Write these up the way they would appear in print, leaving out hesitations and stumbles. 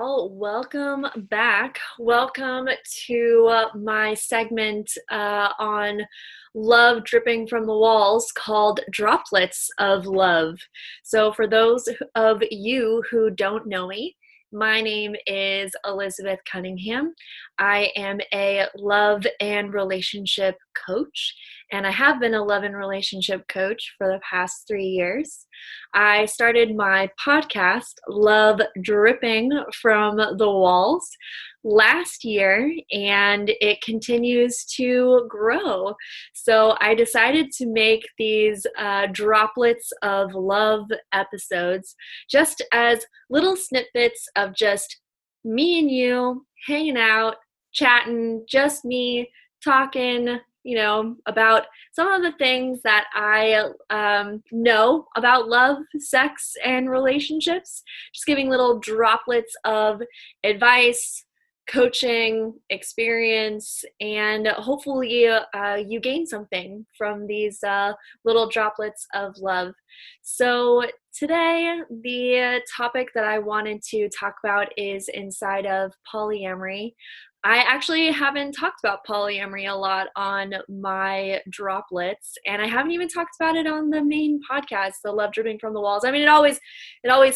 Well, welcome back. Welcome to my segment on love dripping from the walls called Droplets of Love. So, for those of you who don't know me, my name is Elizabeth Cunningham. I am a love and relationship coach, and I have been a love and relationship coach for the past 3 years. I started my podcast, Love Dripping from the Walls, last year, and it continues to grow. So I decided to make these droplets of love episodes just as little snippets of just me and you hanging out, chatting, just me talking, about some of the things that I know about love, sex, and relationships. Just giving little droplets of advice, coaching, experience, and hopefully you gain something from these little droplets of love. So today, the topic that I wanted to talk about is inside of polyamory. I actually haven't talked about polyamory a lot on my droplets, and I haven't even talked about it on the main podcast, the Love Dripping from the Walls. I mean, it always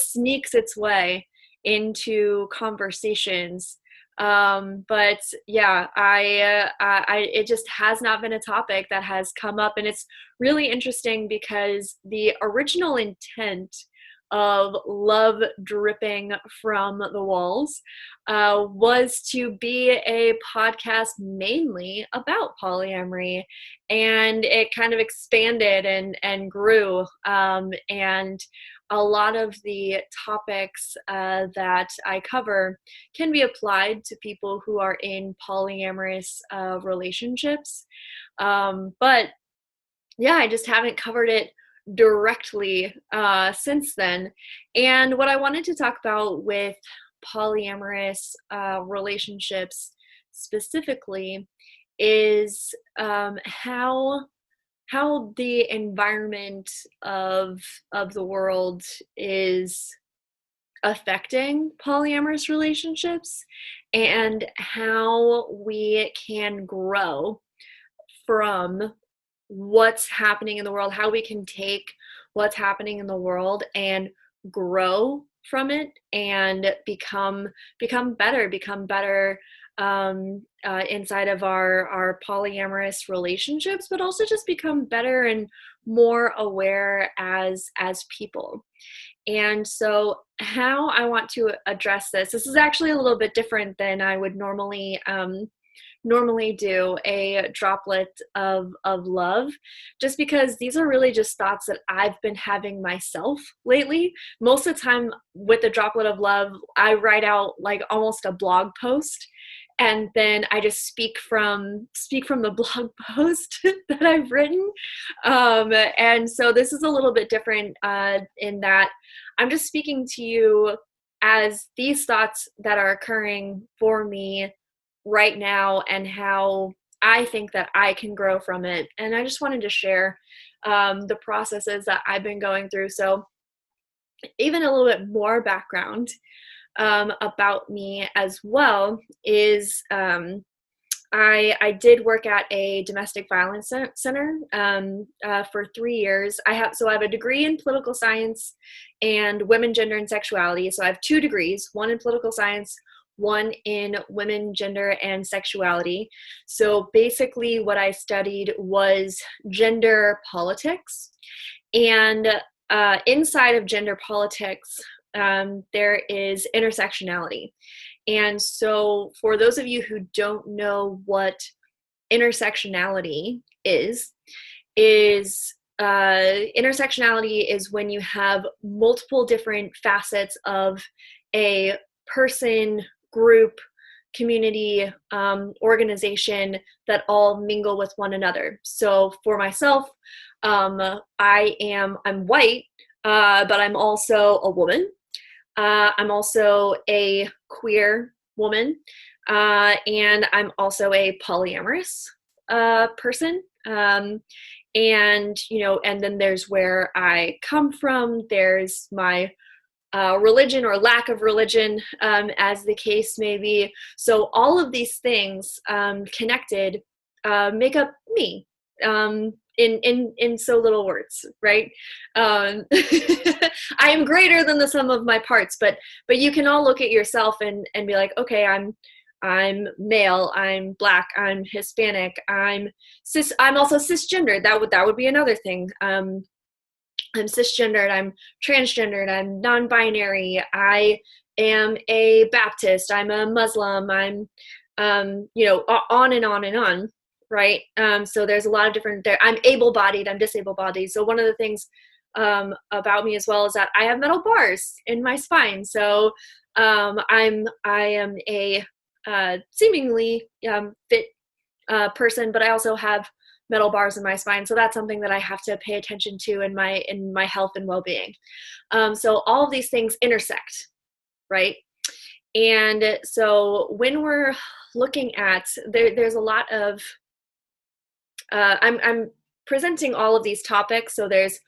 sneaks its way into conversations. But yeah, it just has not been a topic that has come up, and it's really interesting because the original intent of Love Dripping from the Walls was to be a podcast mainly about polyamory, and it kind of expanded and grew, and a lot of the topics that I cover can be applied to people who are in polyamorous relationships, but yeah, I just haven't covered it directly since then. And what I wanted to talk about with polyamorous relationships specifically is how the environment of the world is affecting polyamorous relationships, and how we can grow from what's happening in the world, how we can take what's happening in the world and grow from it and become better inside of our polyamorous relationships, but also just become better and more aware as people. And so how I want to address this is actually a little bit different than I would normally do a droplet of love, just because these are really just thoughts that I've been having myself lately. Most of the time with the droplet of love, I write out like almost a blog post, and then I just speak from the blog post that I've written. And so this is a little bit different in that I'm just speaking to you as these thoughts that are occurring for me right now and how I think that I can grow from it. And I just wanted to share the processes that I've been going through. So even a little bit more background about me as well is I did work at a domestic violence center for 3 years. I have a degree in political science and women, gender, and sexuality. So I have 2 degrees, one in political science, one in women, gender, and sexuality. So basically what I studied was gender politics. And inside of gender politics, there is intersectionality. And so for those of you who don't know what intersectionality is intersectionality is when you have multiple different facets of a person, group, community, organization that all mingle with one another. So for myself, I'm white, but I'm also a woman. I'm also a queer woman, and I'm also a polyamorous person. And then there's where I come from. There's my religion or lack of religion, as the case may be. So all of these things connected make up me. In so little words, right? I am greater than the sum of my parts, but you can all look at yourself and be like, okay, I'm male, I'm Black, I'm Hispanic, I'm also cisgendered. That would be another thing. I'm cisgendered, I'm transgendered, I'm non-binary, I am a Baptist, I'm a Muslim, I'm on and on and on. Right. So there's a lot of different there. I'm able-bodied, I'm disabled-bodied. So one of the things about me as well is that I have metal bars in my spine. So I am a seemingly fit person, but I also have metal bars in my spine. So that's something that I have to pay attention to in my health and well-being. So all of these things intersect, right? And so when we're looking at, there's a lot of I'm presenting all of these topics. So there's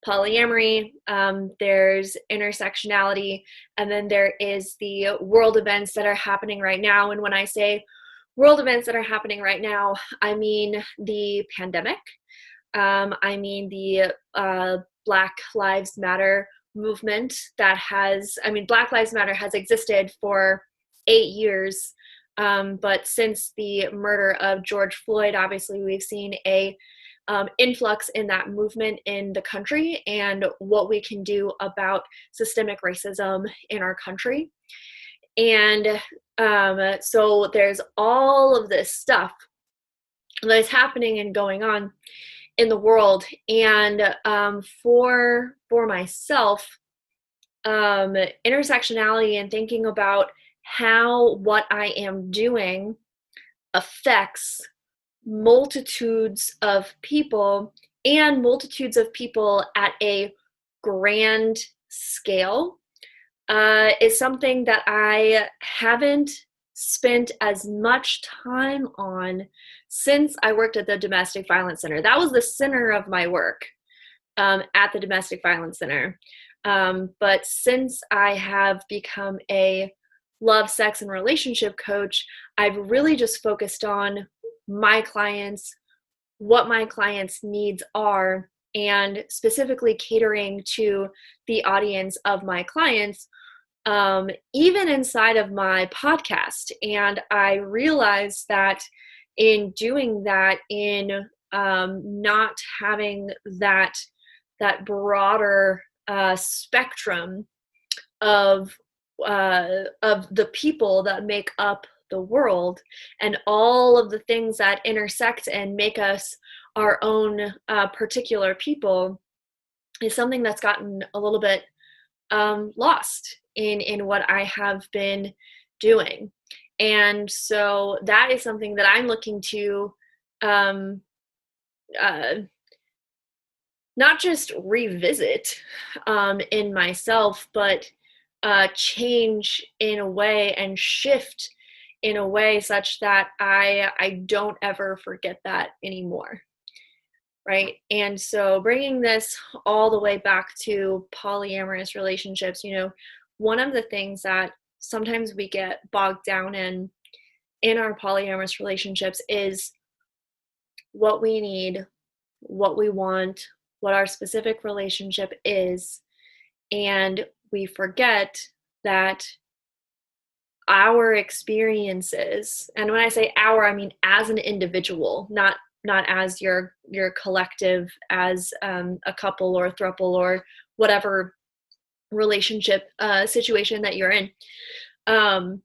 polyamory, there's intersectionality, and then there is the world events that are happening right now. And when I say world events that are happening right now, I mean the pandemic. I mean the Black Lives Matter movement Black Lives Matter has existed for 8 years. But since the murder of George Floyd, obviously we've seen a influx in that movement in the country and what we can do about systemic racism in our country. And so there's all of this stuff that is happening and going on in the world. And for myself, intersectionality and thinking about how what I am doing affects multitudes of people and multitudes of people at a grand scale is something that I haven't spent as much time on since I worked at the Domestic Violence Center. That was the center of my work at the Domestic Violence Center. But since I have become a love, sex, and relationship coach, I've really just focused on my clients, what my clients' needs are, and specifically catering to the audience of my clients, even inside of my podcast. And I realized that in doing that, in not having that broader spectrum of the people that make up the world and all of the things that intersect and make us our own particular people is something that's gotten a little bit lost in what I have been doing. And so that is something that I'm looking to not just revisit in myself, but change in a way and shift in a way such that I don't ever forget that anymore, right? And so bringing this all the way back to polyamorous relationships, one of the things that sometimes we get bogged down in our polyamorous relationships is what we need, what we want, what our specific relationship is, and we forget that our experiences, and when I say our, I mean as an individual, not as your collective, as a couple or a throuple or whatever relationship situation that you're in. But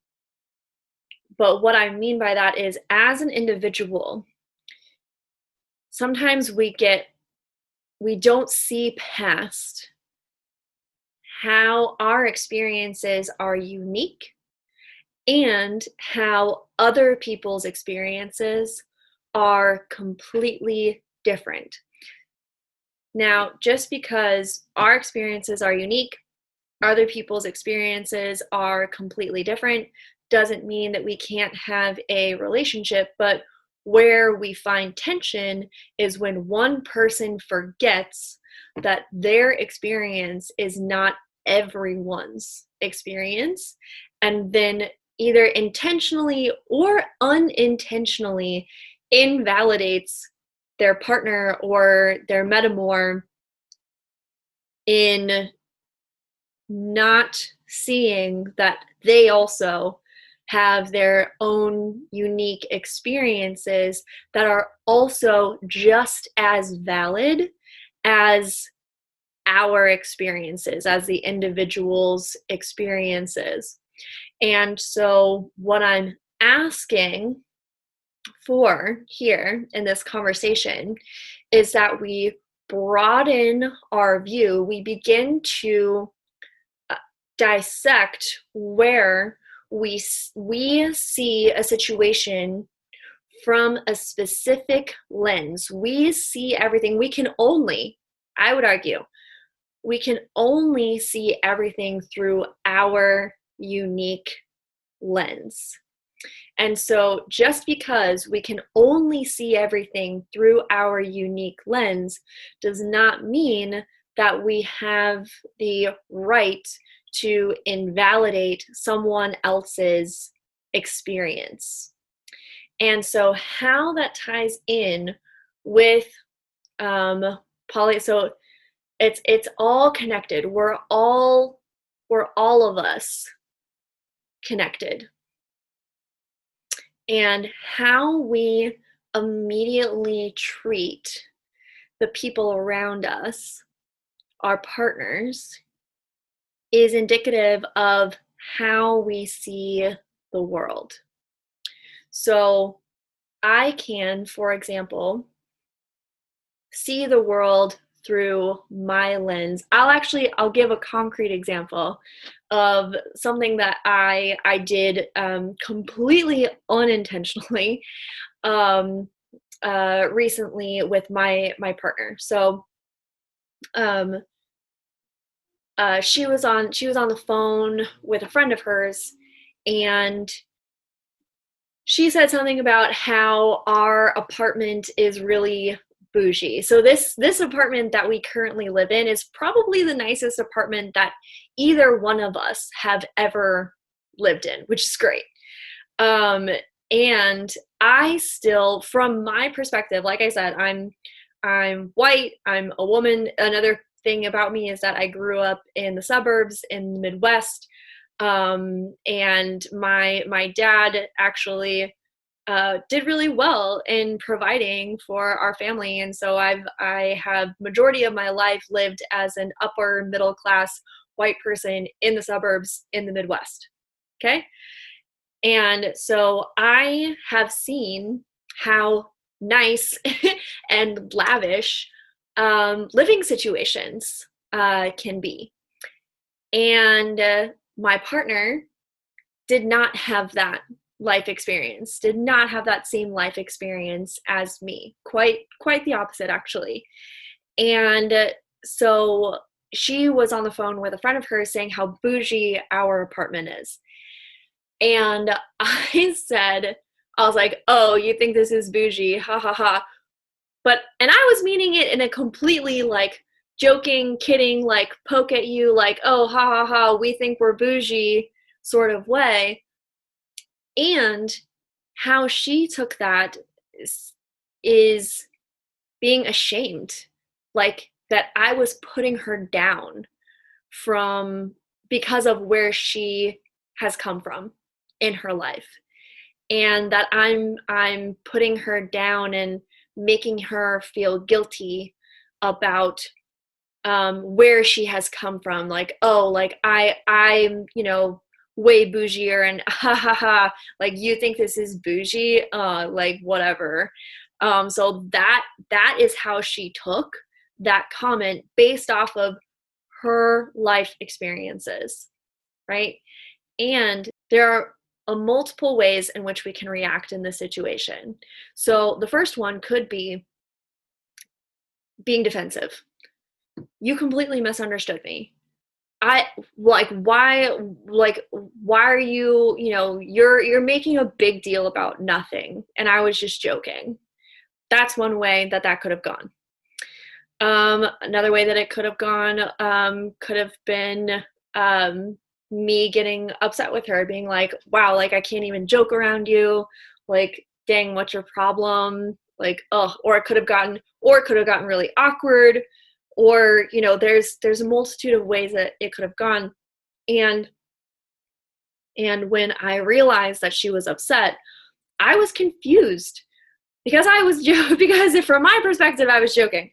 what I mean by that is, as an individual, sometimes we don't see past how our experiences are unique and how other people's experiences are completely different. Now, just because our experiences are unique, other people's experiences are completely different, doesn't mean that we can't have a relationship. But where we find tension is when one person forgets that their experience is not everyone's experience, and then either intentionally or unintentionally invalidates their partner or their metamor in not seeing that they also have their own unique experiences that are also just as valid as our experiences, as the individual's experiences. And so what I'm asking for here in this conversation is that we broaden our view. We begin to dissect where we see a situation from a specific lens. We see everything. We can only, I would argue, we can only see everything through our unique lens. And so just because we can only see everything through our unique lens does not mean that we have the right to invalidate someone else's experience. And so how that ties in with so it's all connected. We're all of us connected. And how we immediately treat the people around us, our partners, is indicative of how we see the world. So I can, for example, see the world through my lens. I'll give a concrete example of something that I did completely unintentionally recently with my partner. So she was on the phone with a friend of hers, and she said something about how our apartment is really bougie. So this apartment that we currently live in is probably the nicest apartment that either one of us have ever lived in, which is great. And I still, from my perspective, like I said, I'm white, I'm a woman. Another thing about me is that I grew up in the suburbs in the Midwest. And my dad actually did really well in providing for our family. And so I have majority of my life lived as an upper middle class white person in the suburbs in the Midwest. Okay. And so I have seen how nice and lavish living situations can be. And my partner did not have that life experience, did not have that same life experience as me. Quite the opposite, actually. And so she was on the phone with a friend of hers saying how bougie our apartment is. And I was like, oh, you think this is bougie? Ha ha ha. And I was meaning it in a completely like joking, kidding, like poke at you, like, oh, ha ha ha, we think we're bougie sort of way. And how she took that is being ashamed, like that I was putting her down because of where she has come from in her life, and that I'm putting her down and making her feel guilty about where she has come from. Like, oh, like I'm way bougier, and ha ha ha, like you think this is bougie, like whatever. So that is how she took that comment based off of her life experiences, right? And there are multiple ways in which we can react in this situation. So the first one could be being defensive. You completely misunderstood me. Why are you, you're making a big deal about nothing, and I was just joking. That's one way that could have gone. Another way that it could have gone could have been me getting upset with her, being like, wow, like I can't even joke around you, like, dang, what's your problem? Like, oh, or it could have gotten really awkward, or, you know, there's a multitude of ways that it could have gone. And when I realized that she was upset, I was confused because I was because from my perspective, I was joking,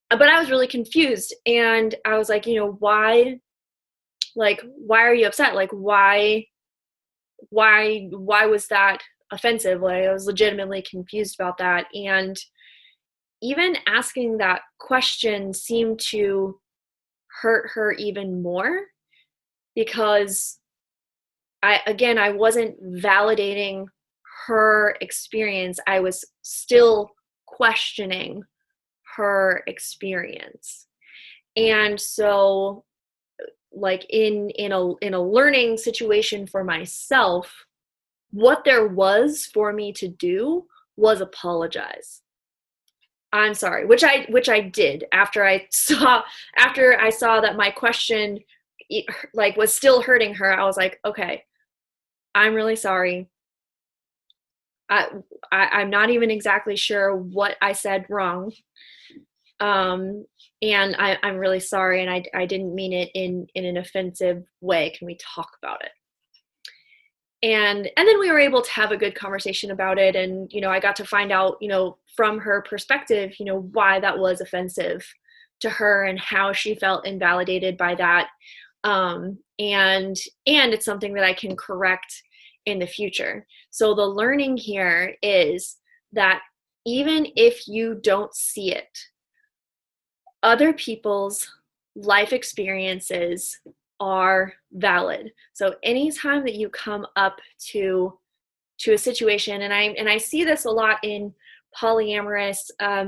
but I was really confused. And I was like, you know, why are you upset? Like, why was that offensive? Like, I was legitimately confused about that. And even asking that question seemed to hurt her even more, because I wasn't validating her experience. I was still questioning her experience. And so, like, in a learning situation for myself, what there was for me to do was apologize. I'm sorry, which I did after I saw that my question like was still hurting her. I was like, okay, I'm really sorry. I'm not even exactly sure what I said wrong. And I'm really sorry, and I didn't mean it in an offensive way. Can we talk about it? And then we were able to have a good conversation about it. And, you know, I got to find out, you know, from her perspective, you know, why that was offensive to her and how she felt invalidated by that. And it's something that I can correct in the future. So the learning here is that even if you don't see it, other people's life experiences are valid. So anytime that you come up to a situation, and I see this a lot in polyamorous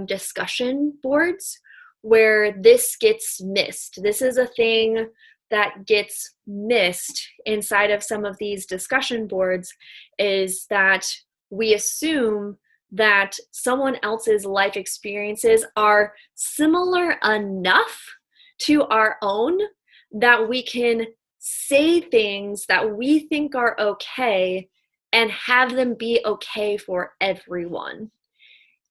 discussion boards where this gets missed. This is a thing that gets missed inside of some of these discussion boards, is that we assume that someone else's life experiences are similar enough to our own that we can say things that we think are okay and have them be okay for everyone.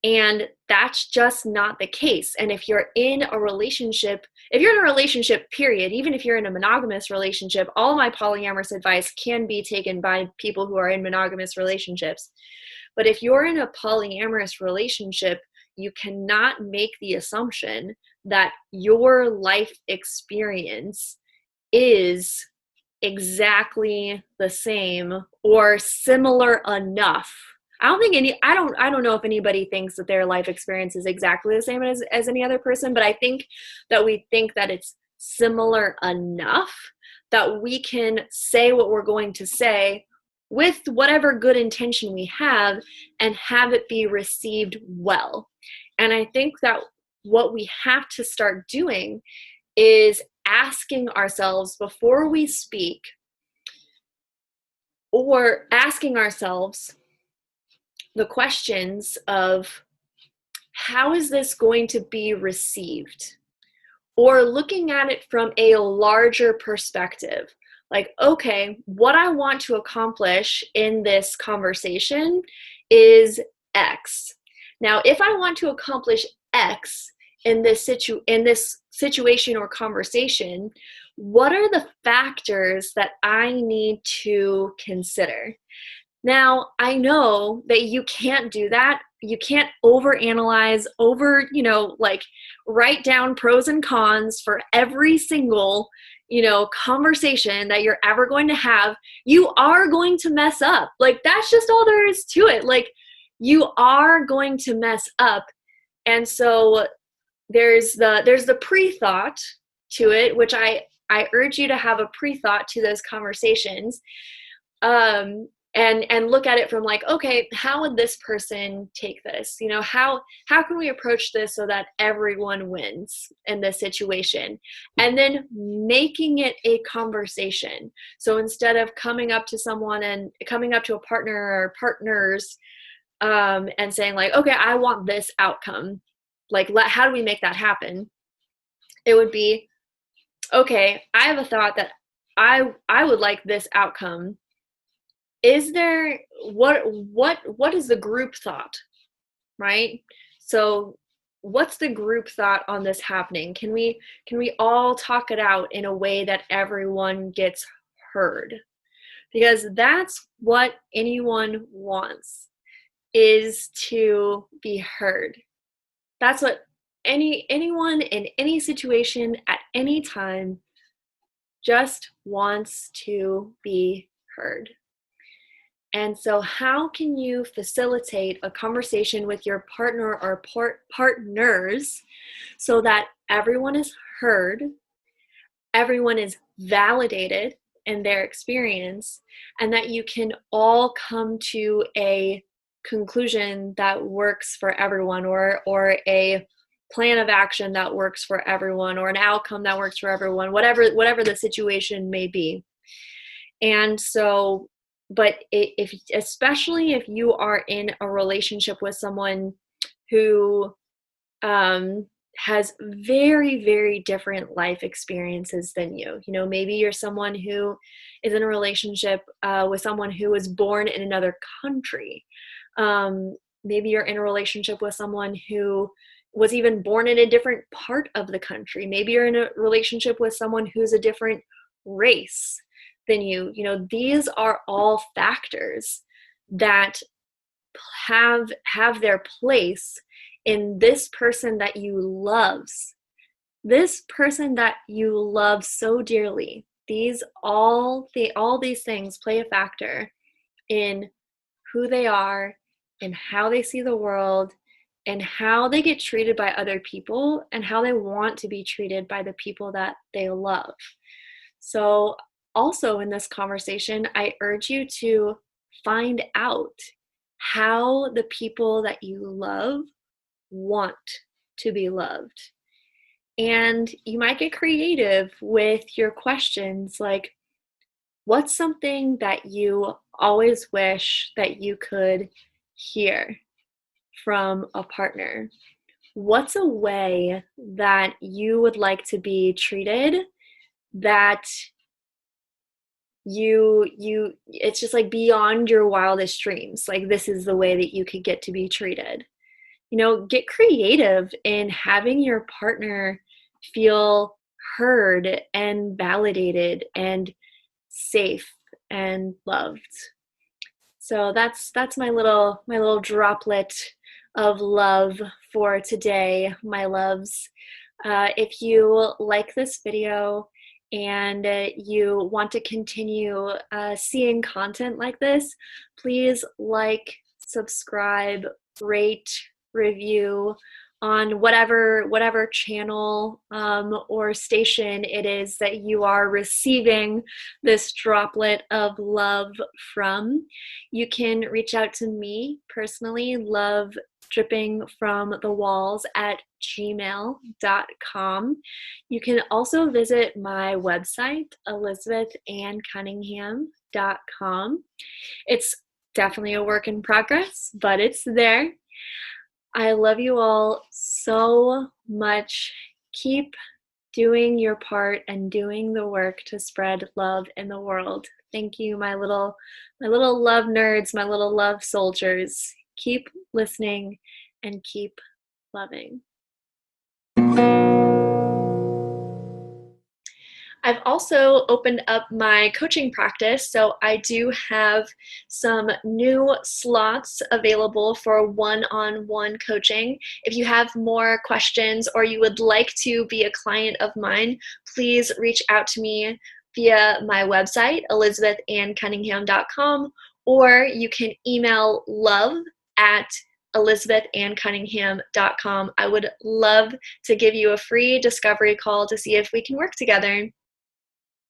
And that's just not the case. And if you're in a relationship, period, even if you're in a monogamous relationship, all my polyamorous advice can be taken by people who are in monogamous relationships. But if you're in a polyamorous relationship, you cannot make the assumption that your life experience is exactly the same or similar enough. I don't know if anybody thinks that their life experience is exactly the same as any other person, but I think that we think that it's similar enough that we can say what we're going to say with whatever good intention we have and have it be received well. And I think that what we have to start doing is asking ourselves before we speak, or asking ourselves the questions of, how is this going to be received? Or looking at it from a larger perspective. Like, okay, what I want to accomplish in this conversation is X. Now, if I want to accomplish X in this situation or conversation, what are the factors that I need to consider? Now, I know that you can't do that. You can't overanalyze, like write down pros and cons for every single, conversation that you're ever going to have. You are going to mess up. Like, that's just all there is to it. Like, you are going to mess up. And so there's the pre-thought to it, which I urge you to have a pre-thought to those conversations. And look at it from like, okay, how would this person take this? How can we approach this so that everyone wins in this situation? And then making it a conversation. So instead of coming up to someone and coming up to a partner or partners, and saying like, okay, I want this outcome. Like, how do we make that happen? It would be, okay, I have a thought that I would like this outcome. Is there, what is the group thought, right? So what's the group thought on this happening? Can we all talk it out in a way that everyone gets heard? Because that's what anyone wants, is to be heard. That's what anyone in any situation at any time just wants to be heard. And so how can you facilitate a conversation with your partner or partners so that everyone is heard, everyone is validated in their experience, and that you can all come to a conclusion that works for everyone, or a plan of action that works for everyone, or an outcome that works for everyone, whatever the situation may be. And so, but if especially if you are in a relationship with someone who has very, very different life experiences than you. You know, maybe you're someone who is in a relationship with someone who was born in another country. Maybe you're in a relationship with someone who was even born in a different part of the country. Maybe you're in a relationship with someone who's a different race than you. You know, these are all factors that have their place in this person that you loves, this person that you love so dearly. All these things play a factor in who they are and how they see the world and how they get treated by other people and how they want to be treated by the people that they love. So also in this conversation, I urge you to find out how the people that you love want to be loved. And you might get creative with your questions, like, what's something that you always wish that you could hear from a partner? What's a way that you would like to be treated that it's just like beyond your wildest dreams? Like, this is the way that you could get to be treated. You know, get creative in having your partner feel heard and validated and safe and loved. So that's my little droplet of love for today, my loves. If you like this video and you want to continue seeing content like this, please like, subscribe, rate, review on whatever channel or station it is that you are receiving this droplet of love from. You can reach out to me personally, lovedrippingfromthewalls@gmail.com. You can also visit my website, elizabethannecunningham.com. It's definitely a work in progress, but it's there. I love you all so much. Keep doing your part and doing the work to spread love in the world. Thank you, my little love nerds, my little love soldiers. Keep listening and keep loving. I've also opened up my coaching practice, so I do have some new slots available for one-on-one coaching. If you have more questions or you would like to be a client of mine, please reach out to me via my website, elizabethannecunningham.com, or you can email love@elizabethannecunningham.com. I would love to give you a free discovery call to see if we can work together.